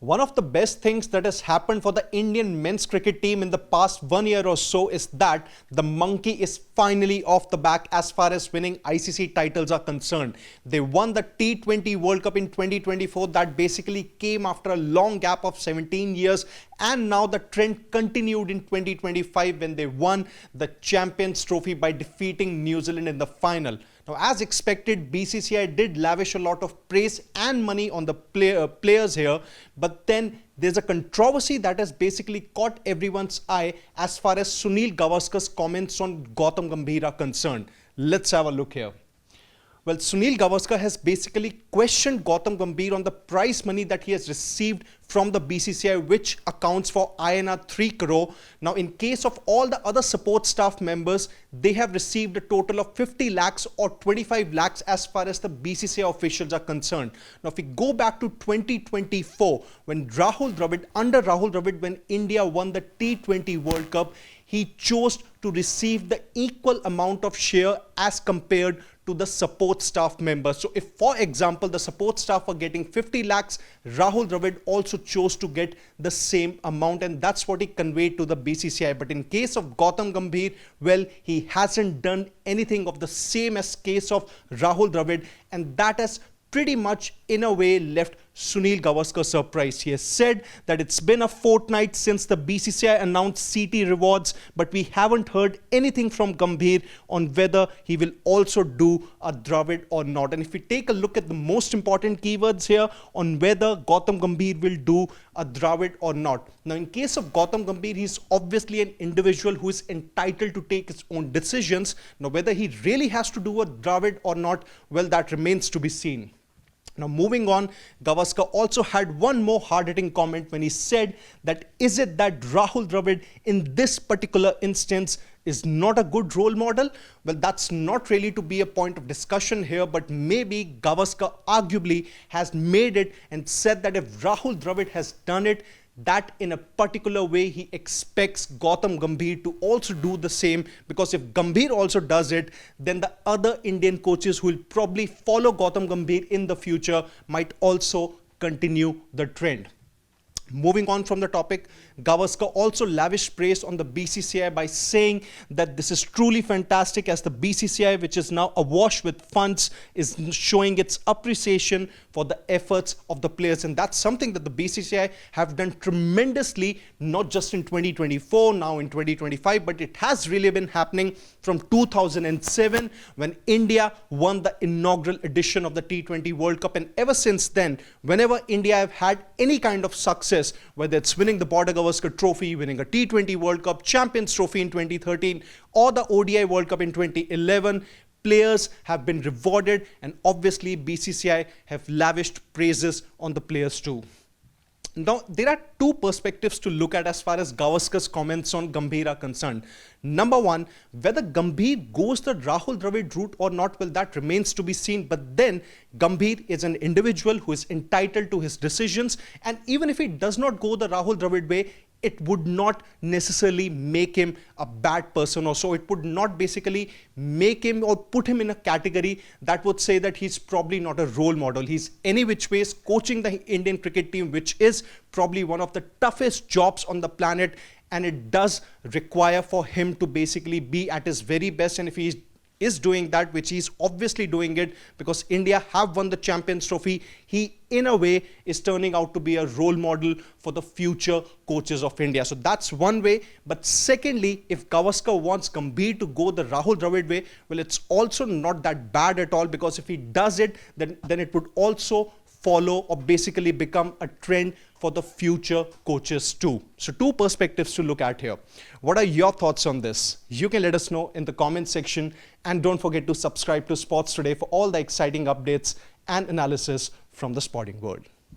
One of the best things that has happened for the Indian men's cricket team in the past 1 year or so is that the monkey is finally off the back as far as winning ICC titles are concerned. They won the T20 World Cup in 2024. That basically came after a long gap of 17 years, and now the trend continued in 2025 when they won the Champions Trophy by defeating New Zealand in the final. Now, as expected, BCCI did lavish a lot of praise and money on the players here, but then there's a controversy that has basically caught everyone's eye as far as Sunil Gavaskar's comments on Gautam Gambhir are concerned. Let's have a look here. Well, Sunil Gavaskar has basically questioned Gautam Gambhir on the prize money that he has received from the BCCI, which accounts for INR 3 crore. Now, in case of all the other support staff members, they have received a total of 50 lakhs or 25 lakhs as far as the BCCI officials are concerned. Now, if we go back to 2024, when Rahul Dravid, when India won the T20 World Cup, he chose to receive the equal amount of share as compared to the support staff members. So if, for example, the support staff are getting 50 lakhs, Rahul Dravid also chose to get the same amount, and that's what he conveyed to the BCCI. But in case of Gautam Gambhir, well, he hasn't done anything of the same as case of Rahul Dravid, and that has pretty much in a way left Sunil Gavaskar surprised. He has said that it's been a fortnight since the BCCI announced CT rewards, but we haven't heard anything from Gambhir on whether he will also do a Dravid or not. And if we take a look at the most important keywords here on whether Gautam Gambhir will do a Dravid or not. Now, in case of Gautam Gambhir, he's obviously an individual who is entitled to take his own decisions. Now, whether he really has to do a Dravid or not, well, that remains to be seen. Now, moving on, Gavaskar also had one more hard-hitting comment when he said that is it that Rahul Dravid in this particular instance is not a good role model? Well, that's not really to be a point of discussion here, but maybe Gavaskar arguably has made it and said that if Rahul Dravid has done it, that in a particular way he expects Gautam Gambhir to also do the same, because if Gambhir also does it, then the other Indian coaches who will probably follow Gautam Gambhir in the future might also continue the trend. Moving on from the topic, Gavaskar also lavished praise on the BCCI by saying that this is truly fantastic as the BCCI, which is now awash with funds, is showing its appreciation for the efforts of the players. And that's something that the BCCI have done tremendously, not just in 2024, now in 2025, but it has really been happening from 2007 when India won the inaugural edition of the T20 World Cup. And ever since then, whenever India have had any kind of success, whether it's winning the Border Gavaskar Trophy, winning a T20 World Cup, Champions Trophy in 2013, or the ODI World Cup in 2011, players have been rewarded, and obviously BCCI have lavished praises on the players too. Now, there are two perspectives to look at as far as Gavaskar's comments on Gambhir are concerned. Number one, whether Gambhir goes the Rahul Dravid route or not, well, that remains to be seen. But then Gambhir is an individual who is entitled to his decisions. And even if he does not go the Rahul Dravid way, it would not necessarily make him a bad person, or so it would not basically make him or put him in a category that would say that he's probably not a role model. He's any which ways coaching the Indian cricket team, which is probably one of the toughest jobs on the planet, and it does require for him to basically be at his very best. And if he is doing that, which he's obviously doing it because India have won the Champions Trophy, he in a way is turning out to be a role model for the future coaches of India. So that's one way. But secondly, if Gavaskar wants Gambhir to go the Rahul Dravid way, well, it's also not that bad at all, because if he does it, then it would also follow or basically become a trend for the future coaches too. So two perspectives to look at here. What are your thoughts on this? You can let us know in the comment section, and don't forget to subscribe to Sports Today for all the exciting updates and analysis from the sporting world.